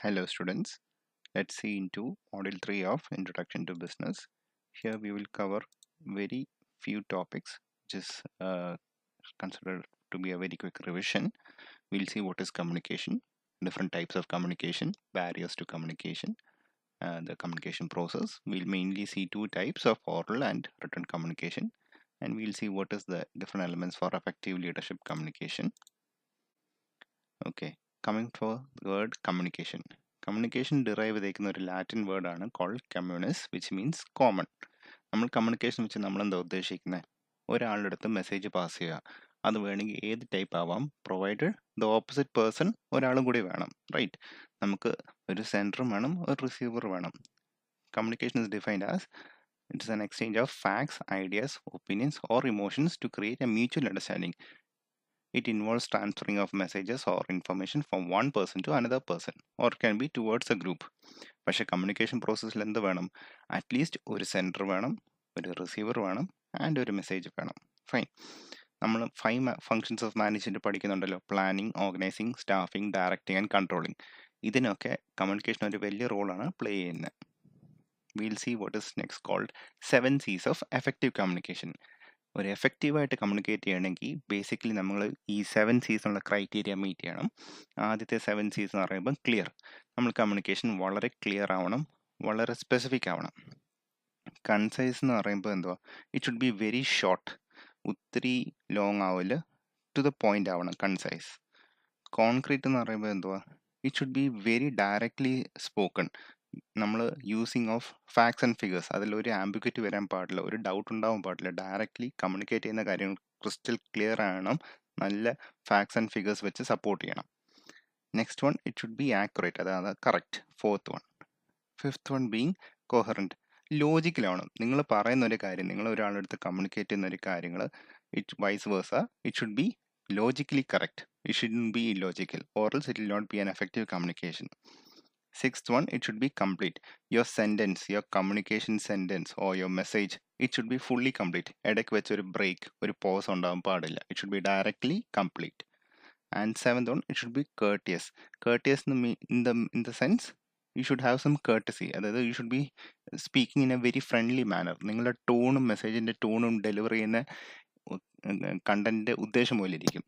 Hello students, let's see into module 3 of Introduction to Business. Here we will cover very few topics, which is considered to be a very quick revision. We'll see what is communication, different types of communication, barriers to communication, the communication process. We'll mainly see two types of oral and written communication, and we'll see what is the different elements for effective leadership communication. Okay, coming for the word communication. Communication derive ചെയ്തേക്കുന്ന ഒരു Latin വേർഡാണ് called communis which means common. നമ്മൾ communication വെച്ച് നമ്മൾ എന്താ ഉദ്ദേശിക്കുന്നത്? ഒരാളുടെ അടുത്ത് മെസ്സേജ് പാസ് ചെയ്യുക. അത് വേണമെങ്കിൽ ഏത് ടൈപ്പ് ആവാം, പ്രൊവൈഡഡ് ദ ഓപ്പോസിറ്റ് പേഴ്സൺ ഒരാളും കൂടി വേണം, റൈറ്റ്? നമുക്ക് ഒരു സെൻഡറും വേണം, ഒരു റിസീവർ വേണം. Communication is defined as it is an exchange of facts, ideas, opinions or emotions to create a mutual understanding. It involves transferring of messages or information from one person to another person or can be towards a group. പക്ഷേ communication പ്രോസസ്സിൽ എന്ത് വേണം? At least ഒരു sender വേണം, ഒരു receiver വേണം and ഒരു message വേണം. ഫൈൻ. നമ്മൾ 5 ഫങ്ഷൻസ് ഓഫ് മാനേജ്മെൻറ്റ് പഠിക്കുന്നുണ്ടല്ലോ: planning, organizing, staffing, directing and controlling. ഇതിനൊക്കെ കമ്മ്യൂണിക്കേഷൻ ഒരു വലിയ റോളാണ് പ്ലേ ചെയ്യുന്നത്. We'll see what is next called 7 C's of effective communication. ഒരു എഫക്റ്റീവായിട്ട് കമ്മ്യൂണിക്കേറ്റ് ചെയ്യണമെങ്കിൽ ബേസിക്കലി നമ്മൾ ഈ 7 C's ഉള്ള ക്രൈറ്റീരിയ മീറ്റ് ചെയ്യണം. ആദ്യത്തെ 7 C's എന്ന് പറയുമ്പോൾ ക്ലിയർ. നമ്മൾ കമ്മ്യൂണിക്കേഷൻ വളരെ ക്ലിയർ ആവണം, വളരെ സ്പെസിഫിക് ആവണം. കൺസൈസ് എന്ന് പറയുമ്പോൾ എന്തുവാ? It should be very short, ഒത്തിരി ലോങ് ആവില്ല, ടു ദ പോയിന്റ് ആവണം കൺസൈസ്. കോൺക്രീറ്റ് എന്ന് പറയുമ്പോൾ എന്തുവാ? It should be very directly spoken. നമ്മൾ using of facts and figures, അതിലൊരു ആംബിഗ്വിറ്റി വരാൻ പാടില്ല, ഒരു ഡൗട്ട് ഉണ്ടാവാൻ പാടില്ല. ഡയറക്ട്ലി കമ്മ്യൂണിക്കേറ്റ് ചെയ്യുന്ന കാര്യങ്ങൾ ക്രിസ്റ്റൽ ക്ലിയർ ആവണം, നല്ല ഫാക്ട്സ് ആൻഡ് ഫിഗേഴ്സ് വെച്ച് സപ്പോർട്ട് ചെയ്യണം. Next one, it should be accurate, അതാണ് correct. Fourth one. Fifth one being coherent, ലോജിക്കലാവണം. നിങ്ങൾ പറയുന്ന ഒരു കാര്യം, നിങ്ങൾ ഒരാളുടെ അടുത്ത് കമ്മ്യൂണിക്കേറ്റ് ചെയ്യുന്ന ഒരു കാര്യങ്ങൾ, it vice versa, it should be logically correct. It shouldn't be illogical, or else it will not be an effective communication. Sixth one, it should be complete. Your sentence, your communication sentence or your message, it should be fully complete. ഇടയ്ക്ക് വെച്ച് ഒരു break, ഒരു pose ഉണ്ടാകാൻ പാടില്ല. It should be directly complete. And seventh one, it should be courteous. Courteous in the sense, you should have some courtesy. അതായത് you should be speaking in a very friendly manner. നിങ്ങളുടെ ടോണും മെസ്സേജിൻ്റെ ടോണും deliver ചെയ്യുന്ന കണ്ടന്റിൻ്റെ ഉദ്ദേശം പോലെ ഇരിക്കും.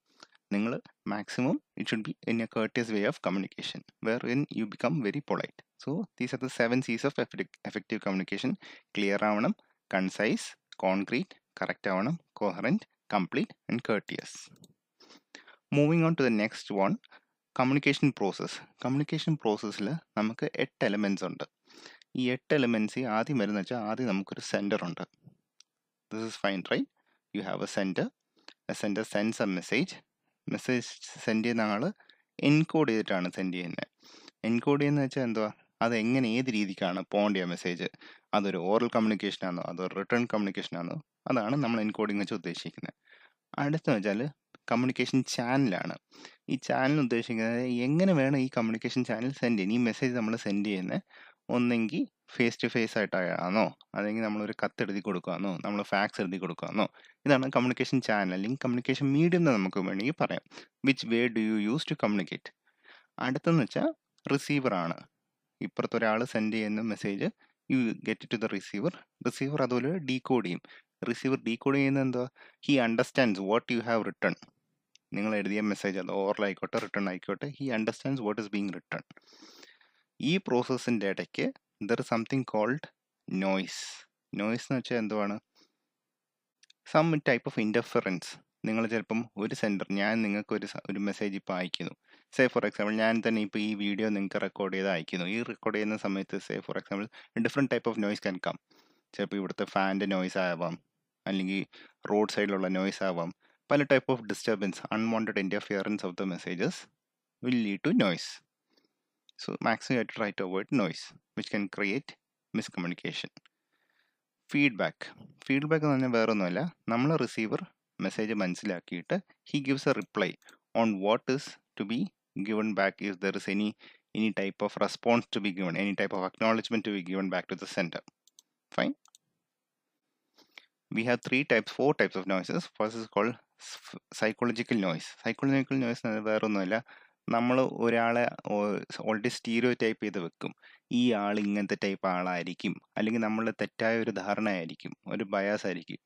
നിങ്ങൾ maximum it should be in a courteous way of communication where in you become very polite. So these are the 7 C's of effective communication. Clear ആവണം, concise, concrete, correct ആവണം, coherent, complete and courteous. Moving on to the next one, communication process. കമ്മ്യൂണിക്കേഷൻ പ്രോസസ്സിൽ നമുക്ക് 8 elements ഉണ്ട്. ഈ 8 elements ആദ്യം വരുന്ന വെച്ചാൽ ആദ്യം നമുക്കൊരു സെൻഡർ ഉണ്ട്. This is fine, right? You have a sender sends a message send ചെയ്യുന്ന ആൾ എൻകോഡ് ചെയ്തിട്ടാണ് സെൻഡ് ചെയ്യുന്നത്. എൻകോഡ് ചെയ്യുന്നത് വെച്ചാൽ എന്തുവാ? അത് എങ്ങനെ, ഏത് രീതിക്കാണ് പോകേണ്ട ആ മെസ്സേജ്? അതൊരു ഓറൽ കമ്മ്യൂണിക്കേഷൻ ആണോ, അതൊരു റിട്ടേൺ കമ്മ്യൂണിക്കേഷൻ ആണോ? അതാണ് നമ്മൾ എൻകോഡിങ് വെച്ച് ഉദ്ദേശിക്കുന്നത്. അടുത്തെന്ന് വെച്ചാൽ കമ്മ്യൂണിക്കേഷൻ ചാനലാണ്. ഈ ചാനൽ ഉദ്ദേശിക്കുന്നത് എങ്ങനെ വേണം ഈ കമ്മ്യൂണിക്കേഷൻ ചാനൽ സെൻഡ് ചെയ്യുന്നത്. ഈ മെസ്സേജ് നമ്മൾ സെൻഡ് ചെയ്യുന്നത് ഒന്നെങ്കിൽ ഫേസ് ടു ഫേസ് ആയിട്ടാണോ, അല്ലെങ്കിൽ നമ്മളൊരു കത്ത് എഴുതി കൊടുക്കുകയാണോ, നമ്മൾ ഫാക്സ് എഴുതി കൊടുക്കുകയാണോ? ഇതാണ് കമ്മ്യൂണിക്കേഷൻ ചാനൽ, അല്ലെങ്കിൽ കമ്മ്യൂണിക്കേഷൻ മീഡിയം എന്ന് നമുക്ക് വേണമെങ്കിൽ പറയാം. Which way do you use to communicate? അടുത്തെന്ന് വെച്ചാൽ റിസീവറാണ്. ഇപ്പുറത്തെ ഒരാൾ സെൻഡ് ചെയ്യുന്ന message you get to the receiver അതുപോലെ ഡീകോഡ് ചെയ്യും. റിസീവർ ഡീകോഡ് ചെയ്യുന്നത് എന്തുവാ? He understands what you have written. നിങ്ങൾ എഴുതിയ മെസ്സേജ് അത് ഓറൽ ആയിക്കോട്ടെ റിട്ടേൺ ആയിക്കോട്ടെ, he understands what is being written. ഈ പ്രോസസ്സിൻ്റെ ഇടയ്ക്ക് there is something called noise. Noise എന്ന് വെച്ചാൽ എന്തുവാണ്? Some type of interference. നിങ്ങൾ ചിലപ്പം ഒരു സെൻഡർ, ഞാൻ നിങ്ങൾക്ക് ഒരു മെസ്സേജ് ഇപ്പോൾ അയക്കുന്നു. സേ ഫോർ എക്സാമ്പിൾ ഞാൻ തന്നെ ഇപ്പോൾ ഈ വീഡിയോ നിങ്ങൾക്ക് റെക്കോർഡ് ചെയ്ത് അയക്കുന്നു. ഈ റെക്കോർഡ് ചെയ്യുന്ന സമയത്ത് say for example different type of noise can come. ചിലപ്പോൾ ഇവിടുത്തെ ഫാൻ്റെ നോയ്സ് ആവാം, അല്ലെങ്കിൽ റോഡ് സൈഡിലുള്ള നോയ്സ് ആവാം. പല type of disturbance, unwanted interference of the messages will lead to noise. So maximum you have to try to avoid noise which can create miscommunication. Feedback എന്ന് പറഞ്ഞാൽ വേറെ ഒന്നുമല്ല, നമ്മൾ റിസീവർ മെസ്സേജ് മനസ്സിലാക്കിയിട്ട് he gives a reply on what is to be given back if there is any type of response to be given, any type of acknowledgement to be given back to the sender. Fine. We have 4 types of noises. First is called psychological noise. Psychological noise വേറെ ഒന്നുമല്ല, നമ്മൾ ഒരാളെ already stereo type ചെയ്ത് വെക്കും. ഈ ആൾ ഇങ്ങനത്തെ type ആളായിരിക്കും, അല്ലെങ്കിൽ നമ്മൾ തെറ്റായ ഒരു ധാരണയായിരിക്കും, ഒരു ബയാസ് ആയിരിക്കും.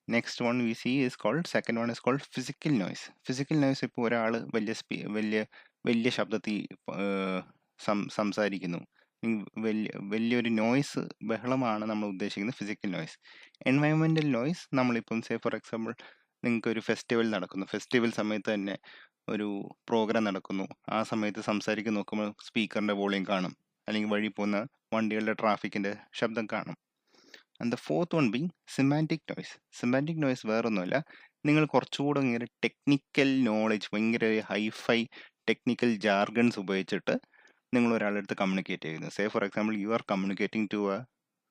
Next one we see is called, second one is called physical noise. Physical noise ഇപ്പോൾ ഒരാൾ വലിയ ശബ്ദത്തിൽ സംസാരിക്കുന്നു, വലിയൊരു നോയ്സ്, ബഹളമാണ് നമ്മൾ ഉദ്ദേശിക്കുന്നത് ഫിസിക്കൽ നോയ്സ്. എൻവയൺമെൻറ്റൽ നോയ്സ് നമ്മളിപ്പം ഫോർ എക്സാമ്പിൾ നിങ്ങൾക്ക് ഒരു ഫെസ്റ്റിവൽ നടക്കുന്നു, ഫെസ്റ്റിവൽ സമയത്ത് തന്നെ ഒരു പ്രോഗ്രാം നടക്കുന്നു, ആ സമയത്ത് സംസാരിക്കുന്ന നോക്കുമ്പോൾ സ്പീക്കറിൻ്റെ വോളിയം കാണും, അല്ലെങ്കിൽ വഴി പോകുന്ന വണ്ടികളുടെ ട്രാഫിക്കിൻ്റെ ശബ്ദം കാണും. And the fourth one being semantic noise. Semantic noise വേറൊന്നുമല്ല, നിങ്ങൾ കുറച്ചുകൂടെ ഇങ്ങനെ ടെക്നിക്കൽ നോളജ്, ഭയങ്കര ഹൈഫൈ ടെക്നിക്കൽ ജാർഗൺസ് ഉപയോഗിച്ചിട്ട് നിങ്ങൾ ഒരാളുടെ അടുത്ത് കമ്മ്യൂണിക്കേറ്റ് ചെയ്യുന്നു. For example you are communicating to a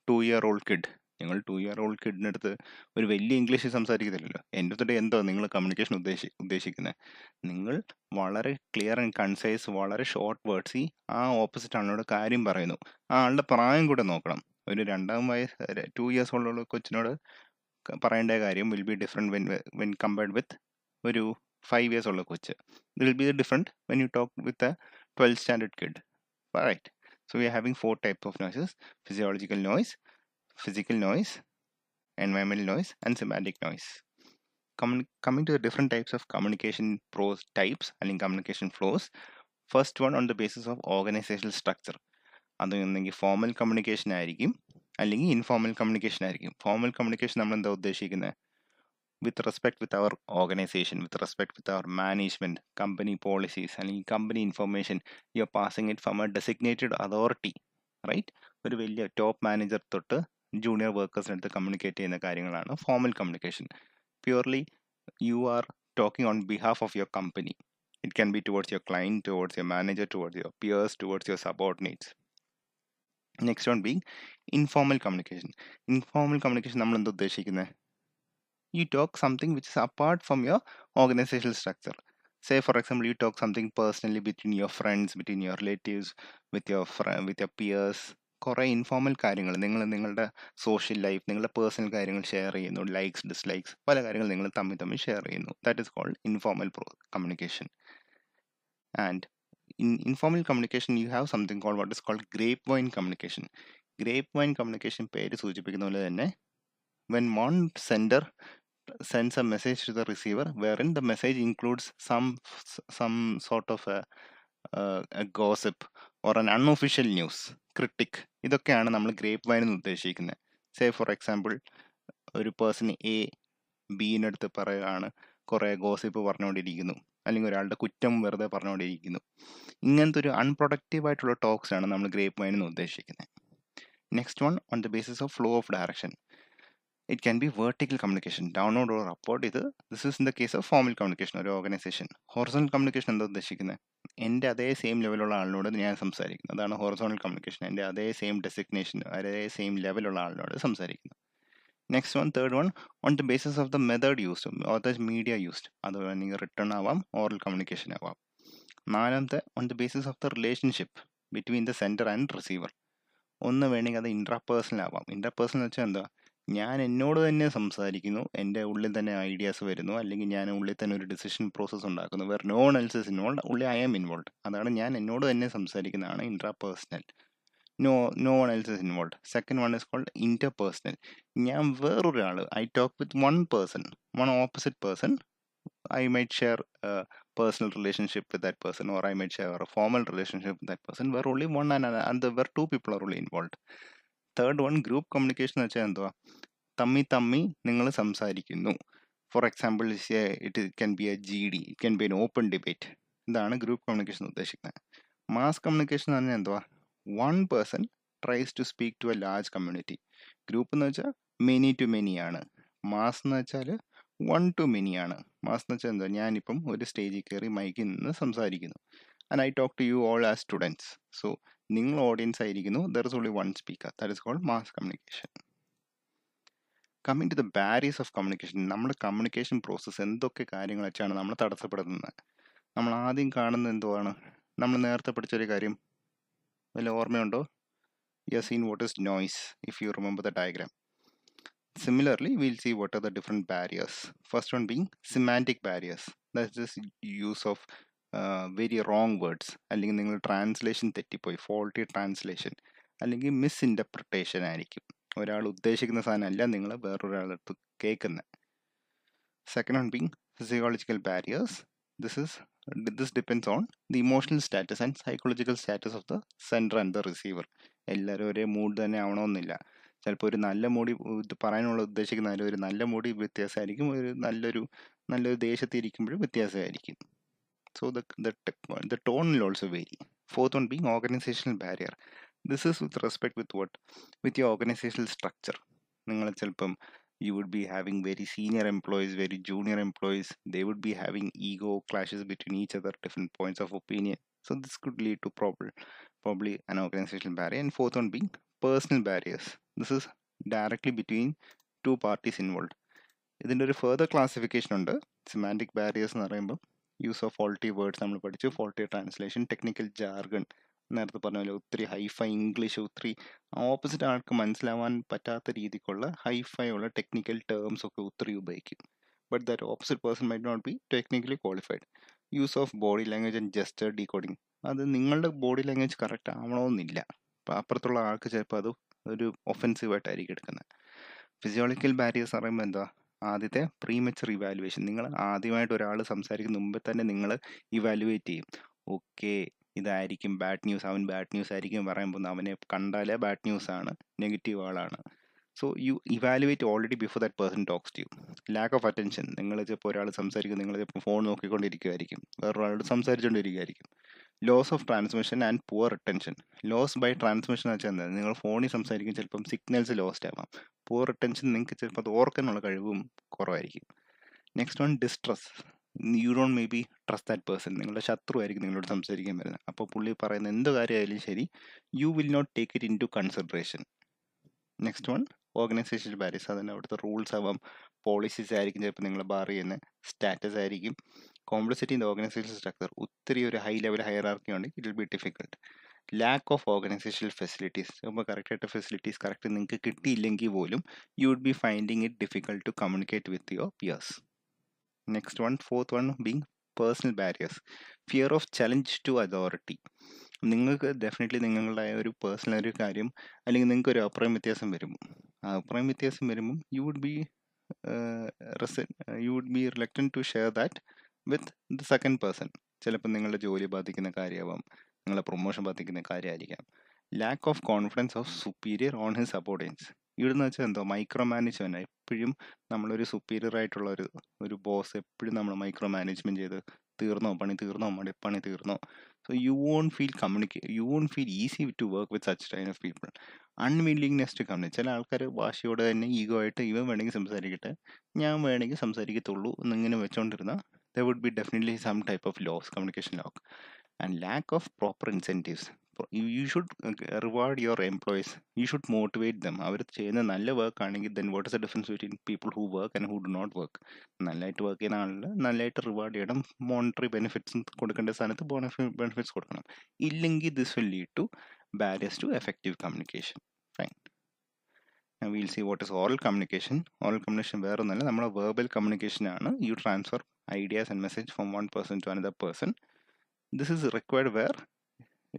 2-year-old kid. നിങ്ങൾ 2-year-old കിഡിൻ്റെ അടുത്ത് ഒരു വലിയ ഇംഗ്ലീഷിൽ സംസാരിക്കുന്നില്ലല്ലോ. എൻ്റെ അടുത്തിട്ട് എന്തോ നിങ്ങൾ കമ്മ്യൂണിക്കേഷൻ ഉദ്ദേശിക്കുന്നത്? നിങ്ങൾ വളരെ ക്ലിയർ ആൻഡ് കൺസൈസ്, വളരെ ഷോർട്ട് വേർഡ്സിൽ ആ ഓപ്പോസിറ്റ് ആളിനോട് കാര്യം പറയുന്നു. ആ ആളുടെ പ്രായം കൂടെ നോക്കണം. ഒരു 2 years ഉള്ള കൊച്ചിനോട് പറയേണ്ട കാര്യം will be different when compared with ഒരു 5 years ഉള്ള കൊച്ച്. It will be different when you talk with a 12th standard kid. Right. So we are having 4 types of noises: physiological noise, physical noise, environmental noise, and semantic noise. Coming to the different types of communication types and communication flows. First one, on the basis of organizational structure. അതൊന്നെങ്കിൽ formal communication ആയിരിക്കും, അല്ലെങ്കിൽ informal communication ആയിരിക്കും. Formal communication നമ്മൾ എന്താ ഉദ്ദേശിക്കുന്നത്? with respect with our organization, with respect with our management, company policies, അല്ലെങ്കിൽ company information, you're passing it from a designated authority, right? ഒരു വലിയ ടോപ്പ് മാനേജർ തൊട്ട് ജൂനിയർ വർക്കേഴ്സിനടുത്ത് കമ്മ്യൂണിക്കേറ്റ് ചെയ്യുന്ന കാര്യങ്ങളാണ് formal communication. Purely you are talking on behalf of your company. It can B towards your client, towards your manager, towards your peers, towards your subordinates. Next one being informal communication. Informal communication നമ്മൾ എന്താ ഉദ്ദേശിക്കുന്നത്? You talk something which is apart from your organizational structure. Say for example, you talk something personally between your friends, between your relatives, with your peers. കുറേ informal കാര്യങ്ങൾ നിങ്ങളുടെ social life, നിങ്ങളുടെ personal കാര്യങ്ങൾ share ചെയ്യുന്നു, likes dislikes, പല കാര്യങ്ങൾ നിങ്ങൾ തമ്മിൽ ഷെയർ ചെയ്യുന്നു. That is called informal communication. And in informal communication you have something called what is called grapevine communication. Grapevine communication പേര് സൂചിപ്പിക്കുന്ന പോലെ തന്നെ, when one sender sends a message to the receiver wherein the message includes some sort of a gossip or an unofficial news, critic, ഇതൊക്കെയാണ് നമ്മൾ grape wine എന്ന് ഉദ്ദേശിക്കുന്നത്. Say for example ഒരു person A ബീനടുത്ത് പറയുകയാണ്, കുറേ ഗോസിപ്പ് പറഞ്ഞുകൊണ്ടിരിക്കുന്നു, അല്ലെങ്കിൽ ഒരാളുടെ കുറ്റം വെറുതെ പറഞ്ഞുകൊണ്ടിരിക്കുന്നു. ഇങ്ങനത്തെ ഒരു അൺപ്രൊഡക്റ്റീവ് ആയിട്ടുള്ള ടോക്സാണ് നമ്മൾ ഗ്രേപ്പ് വൈൻ എന്ന് ഉദ്ദേശിക്കുന്നത്. Next one, on the basis of flow of direction. It can be vertical communication, downward or upward. This is in the case of formal communication, ഒരു ഓർഗനൈസേഷൻ. ഹൊറിസോണൽ കമ്മ്യൂണിക്കേഷൻ എന്താ ഉദ്ദേശിക്കുന്നത്? എൻ്റെ അതേ same ലെവലുള്ള ആളിനോട് ഞാൻ സംസാരിക്കുന്നു, അതാണ് ഹൊറിസോണൽ കമ്മ്യൂണിക്കേഷൻ. എൻ്റെ അതേ സെയിം ഡെസിഗ്നേഷൻ, അതേ സെയിം ലെവലുള്ള ആളിനോട് സംസാരിക്കുന്നു. Next one, third one, on the basis of the method used or the media used. അത് വേണമെങ്കിൽ റിട്ടേൺ ആവാം, ഓറൽ കമ്മ്യൂണിക്കേഷൻ ആവാം. നാലാമത്തെ, on the basis of the relationship between the sender and receiver. ഒന്ന് വേണമെങ്കിൽ അത് ഇൻട്രാപേഴ്സണൽ ആവാം. ഇൻട്രാപേഴ്സണൽ എന്ന് വെച്ചാൽ എന്താ? ഞാൻ എന്നോട് തന്നെ സംസാരിക്കുന്നു, എൻ്റെ ഉള്ളിൽ തന്നെ ഐഡിയാസ് വരുന്നു, അല്ലെങ്കിൽ ഞാൻ ഉള്ളിൽ തന്നെ ഒരു ഡിസിഷൻ പ്രോസസ്സ് ഉണ്ടാക്കുന്നു, where no one else is involve, only I am involve. അതാണ് ഞാൻ എന്നോട് തന്നെ സംസാരിക്കുന്നതാണ് intrapersonal. No one else is involve. Second one is called interpersonal. ഞാൻ വേറൊരാൾ, I talk with one person, one opposite person. I might share a personal relationship with that person, or I might share a formal relationship with that person, where only one and where two people are only involved. Third one, group communication എന്ന് വെച്ചാൽ എന്തുവാ? തമ്മി നിങ്ങൾ സംസാരിക്കുന്നു. For example, it can be a GD, it can be an open debate. ഇതാണ് group communication ഉദ്ദേശിക്കുന്നത്. Mass communication എന്ന് പറഞ്ഞാൽ എന്തുവാ? One person tries to speak to a large community. Group എന്ന് വെച്ചാൽ മെനി ടു മെനി ആണ്. മാസ് എന്ന് വെച്ചാൽ വൺ ടു മെനി ആണ്. മാസ് എന്ന് വെച്ചാൽ എന്താ? ഞാനിപ്പം ഒരു സ്റ്റേജിൽ കയറി മൈക്കിൽ നിന്ന് സംസാരിക്കുന്നു, and I talk to you all as students. So നിങ്ങൾ ഓഡിയൻസ് ആയിരിക്കുന്നു, there is only one speaker. That is called mass communication. Coming to the barriers of communication. നമ്മുടെ കമ്മ്യൂണിക്കേഷൻ പ്രോസസ്സ് എന്തൊക്കെ കാര്യങ്ങൾ വെച്ചാണ് നമ്മൾ തടസ്സപ്പെടുന്നത്? നമ്മൾ ആദ്യം കാണുന്നത് എന്തുവാണ്? നമ്മൾ നേരത്തെ പഠിച്ചൊരു കാര്യം വല്ല ഓർമ്മയുണ്ടോ? You have seen what is noise, if you remember the diagram. Similarly, we'll see what are the different barriers. First one being semantic barriers. That's just use of very wrong words, അല്ലെങ്കിൽ നിങ്ങൾ translation തെറ്റിപ്പോയി, faulty translation, അല്ലെങ്കിൽ miss interpretation ആയിരിക്കും. ഒരാൾ ഉദ്ദേശിക്കുന്ന സാധനമല്ല നിങ്ങൾ വേറൊരാളടുത്ത് കേൾക്കുന്നത്. Second one being physiological barriers. This depends on the emotional status and psychological status of the sender and the receiver. എല്ലാവരും ഒരേ മൂഡ് തന്നെ ആവണമെന്നില്ല. ചിലപ്പോൾ ഒരു നല്ല മൂടി ഇത് പറയാനുള്ള ഉദ്ദേശിക്കുന്ന ഒരു നല്ല മൂടി വ്യത്യാസമായിരിക്കും, നല്ലൊരു ദേശത്ത് ഇരിക്കുമ്പോഴും വ്യത്യാസമായിരിക്കും. So the tone will also vary. Fourth one being organizational barrier. This is with respect with what? With your organizational structure. നിങ്ങൾ ചിലപ്പം you would be having very senior employees, very junior employees. They would be having ego clashes between each other, different points of opinion. So this could lead to probably an organizational barrier. And fourth one being personal barriers. This is directly between two parties involved. ഇതിൻ്റെ ഒരു further classification ഉണ്ട്. Semantic barriers എന്ന് പറയുമ്പോൾ use of faulty words നമ്മൾ പഠിച്ചു, faulty translation, technical jargon, നേരത്തെ പറഞ്ഞ പോലെ ഒത്തിരി ഹൈഫൈ ഇംഗ്ലീഷ്, ഒത്തിരി ഓപ്പോസിറ്റ് ആൾക്ക് മനസ്സിലാവാൻ പറ്റാത്ത രീതിക്കുള്ള ഹൈഫൈ ഉള്ള ടെക്നിക്കൽ ടേംസ് ഒക്കെ ഒത്തിരി ഉപയോഗിക്കും. But that opposite person might not be technically qualified. Use of body language and gesture decoding. അത് നിങ്ങളുടെ ബോഡി ലാംഗ്വേജ് കറക്റ്റ് ആവണമെന്നില്ല, അപ്പോൾ അപ്പുറത്തുള്ള ആൾക്ക് ചിലപ്പോൾ അത് ഒരു ഒഫെൻസീവായിട്ടായിരിക്കും എടുക്കുന്നത്. ഫിസിയോളജിക്കൽ ബാരിയേഴ്സ് പറയുമ്പോൾ എന്താ? ആദ്യത്തെ പ്രീമച്ചർ ഇവാലുവേഷൻ. നിങ്ങൾ ആദ്യമായിട്ട് ഒരാൾ സംസാരിക്കുന്ന മുമ്പ് തന്നെ നിങ്ങൾ ഇവാലുവേറ്റ് ചെയ്യും. ഓക്കെ, ഇതായിരിക്കും ബാഡ് ന്യൂസ്, അവൻ ബാഡ് ന്യൂസ് ആയിരിക്കും പറയാൻ പോകുന്നത്, അവനെ കണ്ടാലേ ബാഡ് ന്യൂസ് ആണ്, നെഗറ്റീവ് ആളാണ്. So you evaluate already before that person talks to you. Lack of attention. നിങ്ങൾ ചിലപ്പോൾ ഒരാൾ സംസാരിക്കും, നിങ്ങൾ ചിലപ്പോൾ ഫോൺ നോക്കിക്കൊണ്ടിരിക്കുമായിരിക്കും, വേറൊരാളോട് സംസാരിച്ചുകൊണ്ടിരിക്കുകയായിരിക്കും. Loss of transmission and poor retention. Loss by transmission എന്ന് വെച്ചാൽ എന്താ? നിങ്ങൾ ഫോണിൽ സംസാരിക്കും, ചിലപ്പം സിഗ്നൽസ് ലോസ്റ്റ് ആവാം. പുവർ റിട്ടൻഷൻ, നിങ്ങൾക്ക് ചിലപ്പോൾ അത് ഓർക്കാനുള്ള കഴിവും കുറവായിരിക്കും. Next one distress. You don't may be trust that person. നിങ്ങളുടെ ശത്രു ആയിരിക്കും നിങ്ങളോട് സംസാരിക്കാൻ വരുന്നത്. അപ്പോൾ പുള്ളി പറയുന്ന എന്ത് കാര്യമായാലും ശരി, you will not take it into consideration. Next one organisational barriers. അതിന് അവിടുത്തെ റൂൾസ് ആവാം, പോളിസീസ് ആയിരിക്കും, ചിലപ്പോൾ നിങ്ങൾ ബാർ ചെയ്യുന്ന സ്റ്റാറ്റസ് ആയിരിക്കും. Complexity in the organisation structure. ഒത്തിരി ഒരു ഹൈ ലെവൽ ഹയറാർക്കി ഉണ്ടെങ്കിൽ it will be difficult. Lack of organisational facilities. അപ്പോൾ കറക്റ്റായിട്ട് ഫെസിലിറ്റീസ് കറക്റ്റ് നിങ്ങൾക്ക് കിട്ടിയില്ലെങ്കിൽ പോലും you would be finding it difficult to communicate with your peers. Next one, fourth one being personal barriers. Fear of challenge to authority. നിങ്ങൾക്ക് definitely നിങ്ങളുടെ ഒരു personal ഒരു കാര്യം, അല്ലെങ്കിൽ നിങ്ങൾക്ക് ഒരു അഭിപ്രായം വ്യത്യാസം വരും. ആ അഭിപ്രായം വ്യത്യാസം വരുമ്പം you would be reluctant to share that with the second person. ചിലപ്പോൾ നിങ്ങളുടെ ജോലി ബാധിക്കുന്ന കാര്യമാവാം, നിങ്ങളെ പ്രൊമോഷൻ ബാധിക്കുന്ന കാര്യമായിരിക്കാം. Lack of confidence of superior on his subordinates. ഇവിടുന്ന് വെച്ചാൽ എന്തോ മൈക്രോ മാനേജ്മെൻറ്റ്. എപ്പോഴും നമ്മളൊരു സുപ്പീരിയർ ആയിട്ടുള്ള ഒരു ബോസ് എപ്പോഴും നമ്മൾ മൈക്രോ മാനേജ്മെൻറ്റ് ചെയ്ത് പണി തീർന്നോ. So you won't feel easy to work with such kind of people. Unwillingness to communicate. ചില ആൾക്കാർ വാശിയോടെ തന്നെ ഈഗോ ആയിട്ട് ഇവൻ വേണമെങ്കിൽ സംസാരിക്കട്ടെ, ഞാൻ വേണമെങ്കിൽ സംസാരിക്കത്തുള്ളൂ എന്നിങ്ങനെ വെച്ചുകൊണ്ടിരുന്ന there would be definitely some type of loss, communication loss. And lack of proper incentives. You should reward your employees. You should motivate them. അവർ ചെയ്യുന്ന നല്ല വർക്ക് ആണെങ്കിൽ then what is the difference between people who work and who do not work? നല്ലതായിട്ട് work ചെയ്യുന്ന ആളിന് നല്ലതായിട്ട് reward ചെയ്യണം, monetary benefits കൊടുക്കേണ്ട സ്ഥാനത്ത് ബെനിഫിറ്റ്സ് കൊടുക്കണം. ഇല്ലെങ്കിൽ this will lead to barriers to effective communication. Fine. Now we'll see what is oral communication. Oral communication വേറെ ഒന്നല്ല, നമ്മുടെ verbal communication ആണ്. You transfer ideas and message from one person to another person. This is required where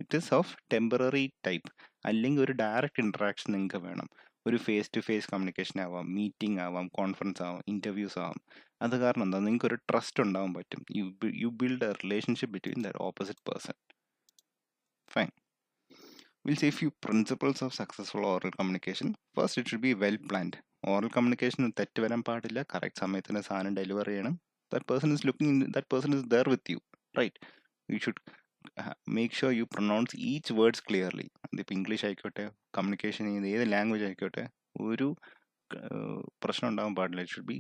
it is of temporary type. അല്ലെങ്കിൽ ഒരു direct interaction നിങ്ങൾക്ക് വേണം. ഒരു face to face communication ആവാം, മീറ്റിംഗ് ആവാം, കോൺഫറൻസ് ആവാം, ഇൻ്റർവ്യൂസ് ആവാം. അത് കാരണം എന്താ? നിങ്ങൾക്ക് ഒരു ട്രസ്റ്റ് ഉണ്ടാവാൻ പറ്റും. U build a relationship between the opposite person. Fine. We'll see a few principles of successful oral communication. First, it should be well planned. Oral communication തെറ്റ് വരാൻ പാടില്ല. കറക്റ്റ് സമയത്തിന് സാധനം ഡെലിവർ ചെയ്യണം. That person is there with you, right? You should make sure you pronounce each words clearly. അതിപ്പോൾ English ആയിക്കോട്ടെ, communication ചെയ്യുന്ന ഏത് ലാംഗ്വേജ് ആയിക്കോട്ടെ, ഒരു പ്രശ്നം ഉണ്ടാവാൻ പാടില്ല. It should be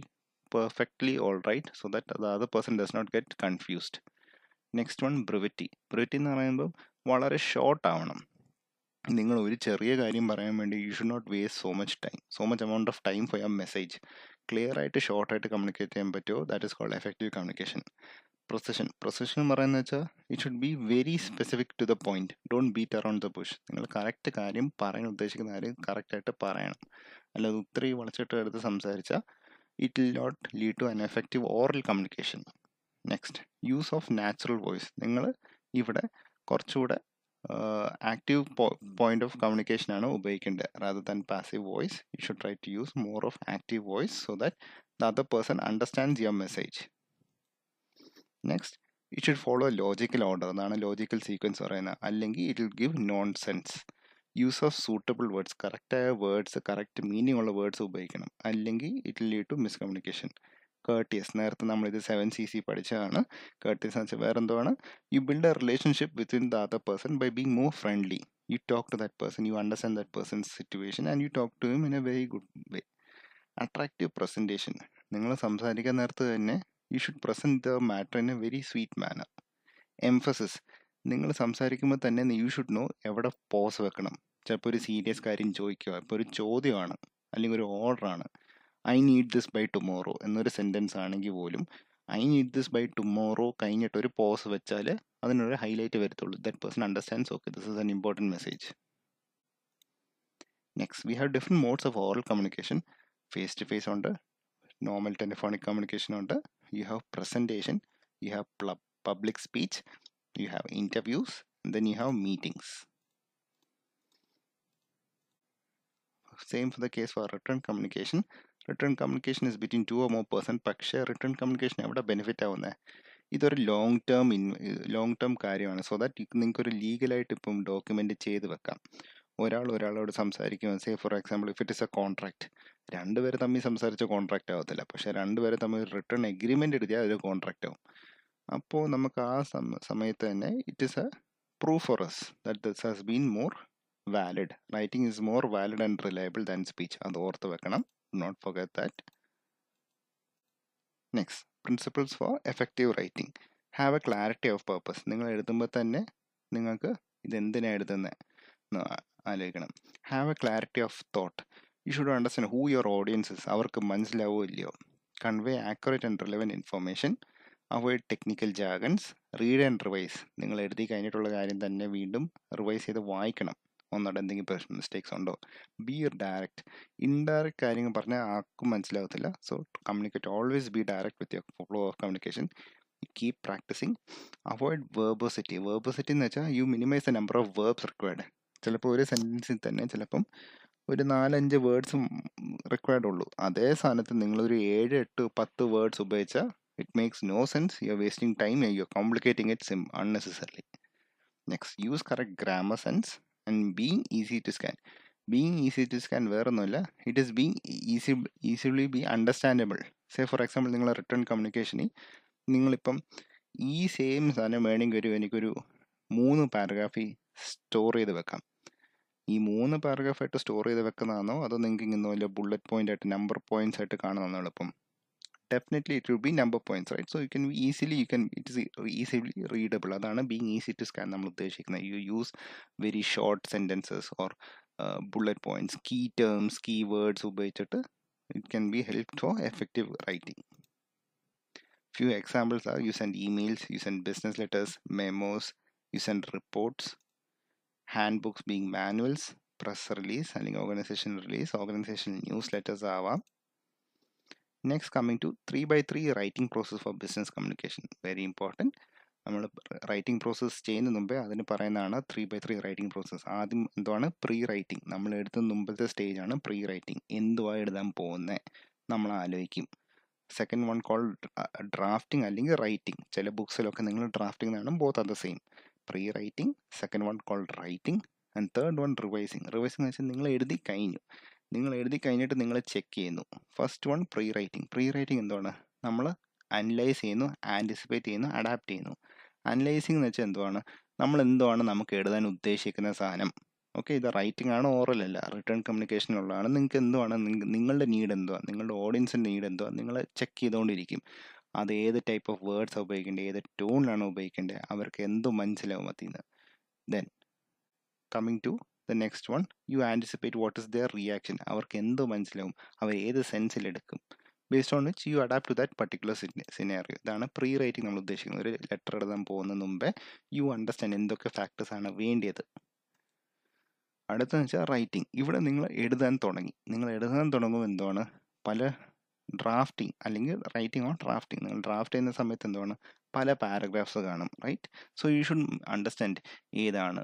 perfectly all right so that the other person does not get confused. Next one, brevity. Brevity എന്ന് പറയുമ്പോൾ വളരെ ഷോർട്ട് ആവണം. നിങ്ങൾ ഒരു ചെറിയ കാര്യം പറയാൻ വേണ്ടി you should not waste so much amount of time for your message. Clear ആയിട്ട് ഷോർട്ടായിട്ട് കമ്മ്യൂണിക്കേറ്റ് ചെയ്യാൻ പറ്റുമോ, that is called effective communication. Precision എന്ന് പറയുന്നത് വെച്ചാൽ it should be very specific to the point. Don't beat around the bush. നിങ്ങൾ correct കാര്യം പറയാൻ ഉദ്ദേശിക്കുന്ന കാര്യം കറക്റ്റായിട്ട് പറയണം. അല്ലാതെ ഒത്തിരി വളച്ചിട്ട് എടുത്ത് സംസാരിച്ചാൽ it will not lead to an effective oral communication. Next use of natural voice. നിങ്ങൾ ഇവിടെ കുറച്ചുകൂടെ ആക്റ്റീവ് പോയിന്റ് ഓഫ് കമ്മ്യൂണിക്കേഷൻ ആണ് ഉപയോഗിക്കേണ്ടത്. Rather than passive voice you should try to use more of active voice so that the other person understands your message. Next it should follow logical order. അതാണ് logical sequence പറയുന്നത്. അല്ലെങ്കിൽ it will give non sense. Use of suitable words. കറക്റ്റായ words, correct meaning ഉള്ള words ഉപയോഗിക്കണം. അല്ലെങ്കിൽ it will lead to miscommunication. Courteous, നേരത്തെ നമ്മളിത് 7cc പഠിച്ചതാണ്. കേർട്ടിയസ് എന്ന് വെച്ചാൽ വേറെ എന്തോ ആണ്. You build a relationship within the other person by being more friendly. You talk to that person, you understand that person's situation and you talk to him in a very good way. Attractive presentation. നിങ്ങൾ സംസാരിക്കാൻ നേരത്ത് തന്നെ you should present the matter in a very sweet manner. Emphasis. നിങ്ങൾ സംസാരിക്കുമ്പോൾ തന്നെ you should know എവിടെ pause വെക്കണം. ചിലപ്പോൾ ഒരു സീരിയസ് കാര്യം ചോദിക്കുക, ഇപ്പോൾ ഒരു ചോദ്യമാണ് അല്ലെങ്കിൽ ഒരു ഓർഡറാണ്. I need this by tomorrow എന്നൊരു സെൻറ്റൻസ് ആണെങ്കിൽ പോലും I need this by tomorrow കഴിഞ്ഞിട്ട് ഒരു പോസ് വെച്ചാൽ അതിനൊരു ഹൈലൈറ്റ് വരത്തുള്ളൂ. That person understands okay this is an important message. Next we have different modes of oral communication. Face to face ഉണ്ട്, normal telephonic communication ഉണ്ട്, you have presentation, you have public speech, you have interviews, and then you have meetings. Same for the case for written communication. Written communication is between two or more person. പക്ഷേ written communication എവിടെ benefit ആവുന്നത്? ഇതൊരു long term കാര്യമാണ്. So that നിങ്ങൾക്ക് ഒരു ലീഗലായിട്ട് ഇപ്പം document ചെയ്ത് വെക്കാം. ഒരാളോട് സംസാരിക്കുമ്പോൾ say for example if it is A contract, രണ്ടുപേര് തമ്മിൽ സംസാരിച്ച കോൺട്രാക്ട് ആവത്തില്ല. പക്ഷേ രണ്ടുപേരെ തമ്മിൽ റിട്ടേൺ എഗ്രിമെന്റ് എടുത്തിയാൽ അതൊരു കോൺട്രാക്ട് ആവും. അപ്പോൾ നമുക്ക് ആ സമയത്ത് തന്നെ it is A proof four us that this has been more valid. Writing is more valid and reliable than speech. അത് ഓർത്ത് വെക്കണം. Not forget that. Next, principles for effective writing. Have a clarity of purpose. നിങ്ങൾ എഴുതുമ്പോൾ തന്നെ നിങ്ങൾക്ക് ഇതെന്തിനാണ് എഴുതുന്നത് ആലോചിക്കണം. Have a clarity of thought. You should understand who your audience is. അവർക്ക് മനസ്സിലാവോ ഇല്ലയോ. Convey accurate and relevant information. Avoid technical jargons. Read and revise. നിങ്ങൾ എഴുതി കഴിഞ്ഞിട്ടുള്ള കാര്യം തന്നെ വീണ്ടും റിവൈസ് ചെയ്ത് വായിക്കണം. ഒന്നോടെ എന്തെങ്കിലും മിസ്റ്റേക്സ് ഉണ്ടോ. B direct. ഇൻഡയറക്റ്റ് കാര്യങ്ങൾ പറഞ്ഞാൽ ആർക്കും മനസ്സിലാവത്തില്ല. So communicate always be direct with your flow of communication. Keep practising. Avoid verbosity. Verbosity എന്ന് വെച്ചാൽ you minimise the number of verbs required. ചിലപ്പോൾ ഒരു സെൻറ്റൻസിൽ തന്നെ ചിലപ്പം ഒരു 4-5 വേർഡ്സും റിക്വയർഡ് ഉള്ളൂ. അതേ സ്ഥാനത്ത് നിങ്ങളൊരു 7-8-10 വേർഡ്സ് ഉപയോഗിച്ചാൽ it makes no sense. You're wasting time and you're complicating it unnecessarily. Next, use correct grammar sense and being easy to scan. Being easy to scan വേറെ ഒന്നുമില്ല, it is being easily be understandable. Say for example നിങ്ങൾ return കമ്മ്യൂണിക്കേഷനിൽ നിങ്ങളിപ്പം ഈ same സാധനം വേണമെങ്കിൽ എനിക്കൊരു 3 പാരഗ്രാഫിൽ store ചെയ്ത് വെക്കാം. ഈ 3 പാരഗ്രാഫായിട്ട് സ്റ്റോർ ചെയ്ത് വെക്കുന്നതാണോ അതോ നിങ്ങൾക്ക് ഇങ്ങനെ വല്ല ബുള്ളറ്റ് പോയിന്റ് ആയിട്ട് നമ്പർ പോയിന്റ്സ് ആയിട്ട് കാണുന്നതാണോ എളുപ്പം? Definitely it will be number points, right? So it is easily readable. അതാണ് being easy to scan നമ്മൾ ഉദ്ദേശിക്കുന്നത്. You use very short sentences or bullet points, key terms, keywords ഉപയോഗിച്ചിട്ട് it can be helped for effective writing. Few examples are you send emails, you send business letters, memos, you send reports, handbooks being manuals, press release അല്ലെങ്കിൽ organization release, organization newsletters ആവാം. Next, coming to 3x3 writing process for business communication. Very important. നമ്മൾ writing process ചെയ്യുന്ന മുമ്പേ അതിന് പറയുന്നതാണ് 3x3 writing process. ആദ്യം എന്തുവാണ് pre writing. നമ്മൾ എഴുതുന്ന മുമ്പത്തെ സ്റ്റേജാണ് പ്രീ റൈറ്റിംഗ്. എന്തുവാ എഴുതാൻ പോകുന്നത് നമ്മൾ ആലോചിക്കും. സെക്കൻഡ് വൺ കോൾ ഡ്രാഫ്റ്റിംഗ് അല്ലെങ്കിൽ റൈറ്റിംഗ്. ചില ബുക്സിലൊക്കെ നിങ്ങൾ ഡ്രാഫ്റ്റിംഗ് എന്നാണ്, both are the same. Pre writing, second one call writing, and third one revising. Revising എന്ന് വെച്ചാൽ നിങ്ങൾ എഴുതി കഴിഞ്ഞിട്ട് നിങ്ങൾ ചെക്ക് ചെയ്യുന്നു. First one pre writing. Pre writing എന്താണ്? നമ്മൾ അനലൈസ് ചെയ്യുന്നു, ആൻറ്റിസിപ്പേറ്റ് ചെയ്യുന്നു, അഡാപ്റ്റ് ചെയ്യുന്നു. അനലൈസിംഗ് എന്ന് വെച്ചാൽ എന്തുവാണ്? നമ്മൾ എന്തുവാണ് നമുക്ക് എഴുതാൻ ഉദ്ദേശിക്കുന്ന സാധനം. ഓക്കെ, ഇത് റൈറ്റിംഗ് ആണ്, ഓറൽ അല്ല, റിട്ടേൺ കമ്മ്യൂണിക്കേഷനുള്ളതാണ്. നിങ്ങൾക്ക് എന്തുവാണ്, നിങ്ങളുടെ നീഡ് എന്തുവാ, നിങ്ങളുടെ ഓഡിയൻസിൻ്റെ നീഡ് എന്തുവാ, നിങ്ങൾ ചെക്ക് ചെയ്തുകൊണ്ടിരിക്കും. അത് ഏത് ടൈപ്പ് ഓഫ് വേർഡ്സ് ഉപയോഗിക്കേണ്ടത്, ഏത് ടോണിലാണ് ഉപയോഗിക്കേണ്ടത്, അവർക്ക് എന്ത് മനസ്സിലാവും അതിൽ നിന്ന്. Then coming to the next one, you anticipate what is their reaction. അവർക്ക് എന്ത് മനസ്സിലാവും, അവർ ഏത് സെൻസിലെടുക്കും. Based on which you adapt to that particular scenario. ഇതാണ് പ്രീ റൈറ്റിംഗ് നമ്മൾ ഉദ്ദേശിക്കുന്നത്. ഒരു ലെറ്റർ എഴുതാൻ പോകുന്നതിന് മുമ്പേ യു അണ്ടർസ്റ്റാൻഡ് എന്തൊക്കെ ഫാക്ടേഴ്സ് ആണ് വേണ്ടിയത്. അടുത്തെന്ന് വെച്ചാൽ റൈറ്റിംഗ്. ഇവിടെ നിങ്ങൾ എഴുതാൻ തുടങ്ങുമ്പോൾ എന്താണ്, പല ഡ്രാഫ്റ്റിംഗ് അല്ലെങ്കിൽ റൈറ്റിംഗ് ഓൺ ഡ്രാഫ്റ്റിംഗ്. നിങ്ങൾ ഡ്രാഫ്റ്റ് ചെയ്യുന്ന സമയത്ത് എന്താണ്, പല പാരഗ്രാഫ്സ് കാണും, right? So you should understand ഏതാണ്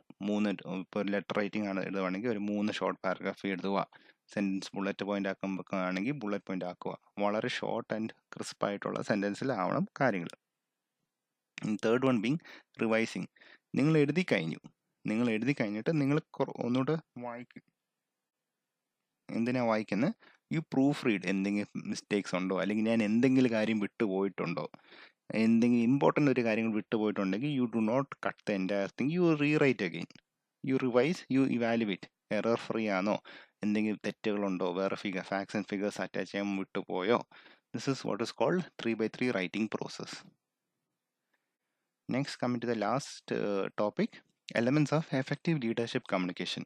ഇപ്പോൾ ലെറ്റർ റൈറ്റിംഗ് ആണ് എഴുതുവാണെങ്കിൽ ഒരു 3 ഷോർട്ട് പാരഗ്രാഫ് എഴുതുക. സെൻറ്റൻസ് ബുള്ളറ്റ് പോയിന്റ് ആക്കുമ്പോൾ ബുള്ളറ്റ് പോയിന്റ് ആക്കുക. വളരെ ഷോർട്ട് ആൻഡ് ക്രിസ്പ് ആയിട്ടുള്ള സെൻറ്റൻസിലാവണം കാര്യങ്ങൾ. Third one being revising. നിങ്ങൾ എഴുതി കഴിഞ്ഞിട്ട് നിങ്ങൾ ഒന്നുകൂടെ വായിക്കും. എന്തിനാ വായിക്കുന്നത്? You proofread. എന്തെങ്കിലും മിസ്റ്റേക്സ് ഉണ്ടോ, അല്ലെങ്കിൽ ഞാൻ എന്തെങ്കിലും കാര്യം വിട്ടുപോയിട്ടുണ്ടോ, എന്തെങ്കിലും ഇമ്പോർട്ടൻ്റ് ഒരു കാര്യങ്ങൾ വിട്ടുപോയിട്ടുണ്ടെങ്കിൽ you do not cut the entire thing, you rewrite again, you revise, you evaluate. Error free ആണോ, എന്തെങ്കിലും തെറ്റുകളുണ്ടോ, വേറെ ഫാക്ട്സ് ആൻഡ് ഫിഗേഴ്സ് അറ്റാച്ച് ചെയ്യാൻ വിട്ടുപോയോ. This is what is called 3x3 writing process. Next, coming to the last topic, elements of effective leadership communication.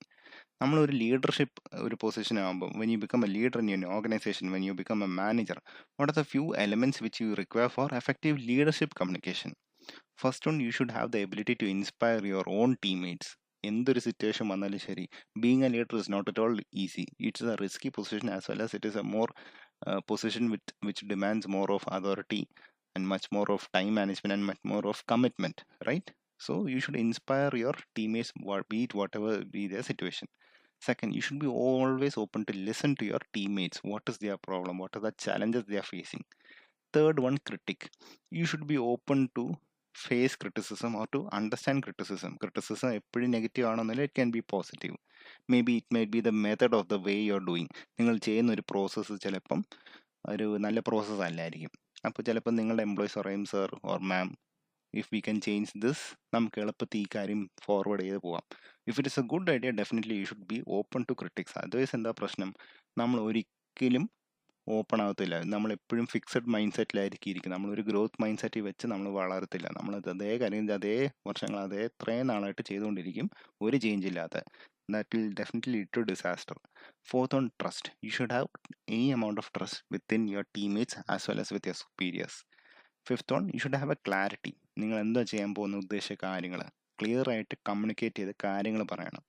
നമ്മൾ ഒരു leadership ഒരു position ആകുമ്പോൾ, when you become a leader in your organization, when you become a manager, what are the few elements which you require for effective leadership communication? First one, you should have the ability to inspire your own teammates. എന്തൊരു situation വന്നാലും ശരി, being a leader is not at all easy. It's a risky position as well as it is a more position which demands more of authority and much more of time management and much more of commitment, right? So you should inspire your teammates, be it whatever be their situation. Second, you should be always open to listen to your teammates. What is their problem? What are the challenges they are facing? Third one, critic. You should be open to face criticism or to understand criticism. Criticism എപ്പോഴും negative ആണെന്നല്ല, it can be positive. Maybe it may be the method of the way you're doing. നിങ്ങൾ ചെയ്യുന്ന ഒരു process ചിലപ്പം ഒരു നല്ല process അല്ലായിരിക്കും. അപ്പോൾ ചിലപ്പോൾ നിങ്ങളുടെ എംപ്ലോയീസ് പറയും, sir or ma'am, if we can change this, നമുക്ക് എളുപ്പത്തിൽ ഈ കാര്യം ഫോർവേഡ് ചെയ്ത് പോവാം. If it is a good idea, definitely you should be open to critics. Others എന്താ പ്രശ്നം, നമ്മൾ ഒരിക്കലും ഓപ്പൺ ആകത്തില്ല. നമ്മളെപ്പോഴും ഫിക്സഡ് മൈൻഡ് സെറ്റിലായിരിക്കും ഇരിക്കും. നമ്മളൊരു ഗ്രോത്ത് മൈൻഡ് സെറ്റിൽ വെച്ച് നമ്മൾ വളരത്തില്ല. നമ്മൾ അതേ കാര്യം അതേ വർഷങ്ങൾ ഇത്രയും നാളായിട്ട് ചെയ്തുകൊണ്ടിരിക്കും, ഒരു ചേഞ്ച് ഇല്ലാതെ. That will definitely lead to disaster. Fourth on trust. You should have any amount of trust within your teammates as well as with your superiors. Fifth one, you should have a clarity. നിങ്ങൾ എന്താ ചെയ്യാൻ പോകുന്ന ഉദ്ദേശിച്ച കാര്യങ്ങൾ clear ആയിട്ട് communicate ചെയ്ത് കാര്യങ്ങൾ പറയണം.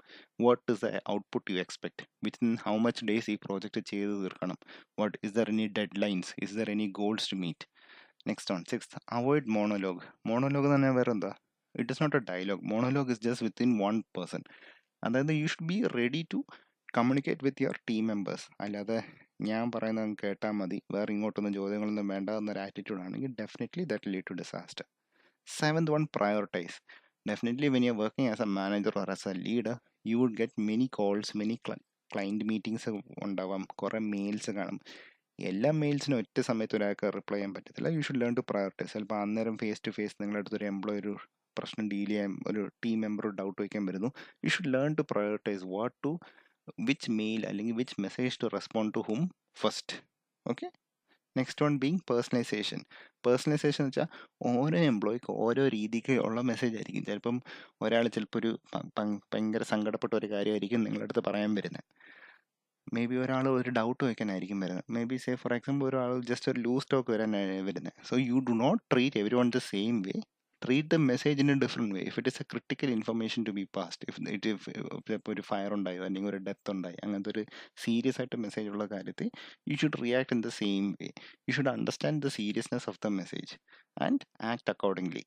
What is the output you expect, within how much days ഈ പ്രോജക്റ്റ് ചെയ്ത് തീർക്കണം, what is there any deadlines, is there any goals to meet. Next on sixth, avoid monologue. Monologue തന്നെ വേറെ എന്താ, it is not a dialogue. Monologue is just within one person. അതായത് you should be ready to communicate with your team members. അല്ലാതെ ഞാൻ പറയുന്നത് കേട്ടാൽ മതി, വേറെ ഇങ്ങോട്ടൊന്നും ചോദ്യങ്ങളൊന്നും വേണ്ട എന്നൊരു ആറ്റിറ്റ്യൂഡ് ആണെങ്കിൽ definitely that lead to disaster. Seventh one, prioritise. Definitely when you are working as a manager or as a leader, you would get many calls, many client meetings ഉണ്ടാവാം, കുറേ മെയിൽസ് കാണും. എല്ലാ മെയിൽസിനും ഒറ്റ സമയത്ത് ഒരാൾക്ക് റിപ്ലൈ ചെയ്യാൻ പറ്റത്തില്ല. You should learn to prioritise. ചിലപ്പോൾ അന്നേരം ഫേസ് ടു ഫേസ് നിങ്ങളുടെ അടുത്തൊരു എംപ്ലോയി ഒരു പ്രശ്നം ഡീൽ ചെയ്യാൻ, ഒരു ടീം മെമ്പർ ഡൗട്ട് വയ്ക്കാൻ വരുന്നു. You should learn to prioritise which mail അല്ലെങ്കിൽ which message to respond to whom first. Okay. Next one being personalisation. Personalisation എന്ന് വെച്ചാൽ ഓരോ എംപ്ലോയിക്ക് ഓരോ രീതിക്ക് ഉള്ള മെസ്സേജ് ആയിരിക്കും. ചിലപ്പം ഒരാൾ ചിലപ്പോൾ ഒരു ഭയങ്കര സങ്കടപ്പെട്ട ഒരു കാര്യമായിരിക്കും നിങ്ങളുടെ അടുത്ത് പറയാൻ വരുന്നത്. മേ ബി ഒരാൾ ഒരു ഡൗട്ട് വയ്ക്കാനായിരിക്കും വരുന്നത്. Maybe say for example ഒരാൾ ജസ്റ്റ് ഒരു ലൂസ് ടോക്ക് വരാനാണ് വരുന്നത്. So you do not treat everyone the same way. Treat the message in a different way. If it is a critical information to be passed, ഇപ്പോൾ ഒരു fire ഉണ്ടായോ അല്ലെങ്കിൽ ഒരു death ഉണ്ടായി, അങ്ങനത്തെ ഒരു സീരിയസ് ആയിട്ട് മെസ്സേജ് ഉള്ള കാര്യത്തിൽ you should react in the same way. You should understand the seriousness of the message and act accordingly.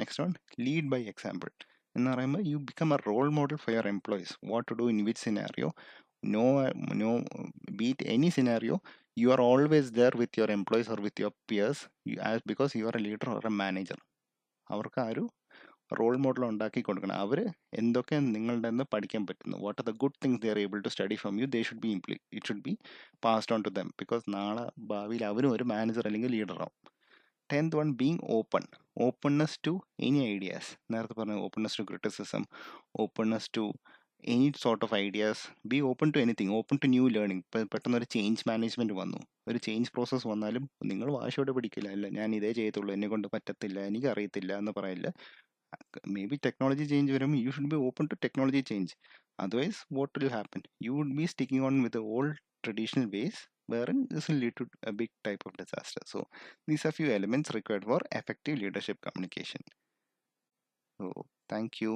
Next one, lead by example. എന്ന് പറയുമ്പോൾ you become a role model for your employees. What to do in which scenario. No, beat any scenario, you are always there with your employees or with your peers, because you are a leader or a manager. അവർക്ക് ആ ഒരു role model ഉണ്ടാക്കി കൊടുക്കണം. അവർ എന്തൊക്കെ നിങ്ങളുടെ നിന്ന് പഠിക്കാൻ പറ്റുന്നു, what are the good things they are able to study from you, they should be it should be passed on to them, because നാളെ ഭാവിയിൽ അവരും ഒരു മാനേജർ അല്ലെങ്കിൽ ലീഡറാവും. 10th one, being open. Openness to any ideas. നേരത്തെ പറഞ്ഞ openness to criticism, openness to any sort of ideas, be open to anything, open to new learning. ഇപ്പം പെട്ടെന്ന് ഒരു ചേഞ്ച് മാനേജ്മെൻറ്റ് വന്നു, ഒരു ചേഞ്ച് പ്രോസസ്സ് വന്നാലും നിങ്ങൾ വാശിയോടെ പിടിക്കില്ല, അല്ല ഞാൻ ഇതേ ചെയ്യത്തുള്ളൂ, എന്നെ കൊണ്ട് പറ്റത്തില്ല, എനിക്കറിയത്തില്ല എന്ന് പറയില്ല. മേ ബി ടെക്നോളജി ചേഞ്ച് വരുമ്പോൾ you should be open to technology change. Otherwise what will happen, you would be sticking on with old traditional ways, wherein this will lead to a big type of disaster. So these are few elements required for effective leadership communication. So thank you.